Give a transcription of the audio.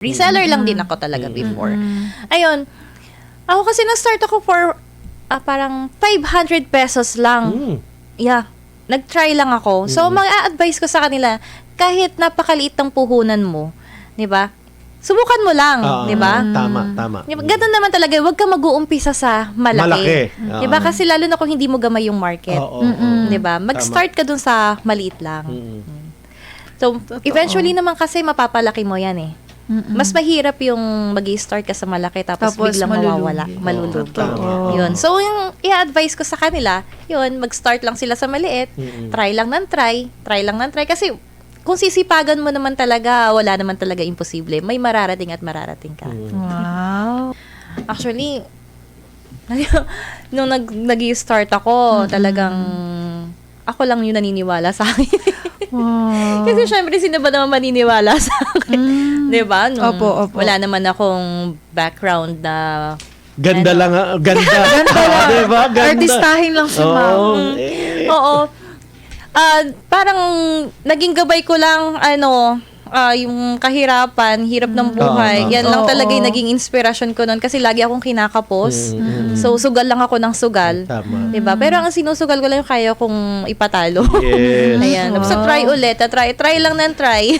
Reseller lang din ako talaga before. Ayun. Ako kasi na-start ako for parang 500 pesos lang. Yeah. Nag-try lang ako. So, mag-a-advise ko sa kanila, kahit napakaliit ng puhunan mo, 'di ba? Subukan mo lang, 'di ba? Tama. Ganun naman talaga, huwag ka mag-uumpisa sa malaki. 'Di ba? Kasi lalo na kung hindi mo gamay yung market. 'Di ba? Mag-start ka dun sa maliit lang. So, eventually naman kasi mapapalaki mo 'yan eh. Mas mahirap yung mag-i-start ka sa malaki tapos biglang mawawala, malulugi. Yun. So, yung i-advise ko sa kanila, yun, mag-start lang sila sa maliit, try lang ng try. Kasi, kung sisipagan mo naman talaga, wala naman talaga imposible. May mararating at mararating ka. Wow. Actually, nung nag-i-start ako, talagang ako lang yung naniniwala sa akin. Wow. Kasi syempre, sino ba naman maniniwala sa akin? Diba? Opo. Wala naman akong background na... Ganda lang. Diba? Ganda. Artistahin lang si Ma'am. Oo. Parang naging gabay ko lang, yung kahirapan, hirap ng buhay. Yan lang talaga yung naging inspirasyon ko noon kasi lagi akong kinakapos. So, sugal lang ako ng sugal. Tama. Diba? Pero ang sinusugal ko lang yung kaya kong ipatalo. Yes. Ayan. Tapos try ulit. Try lang ng try.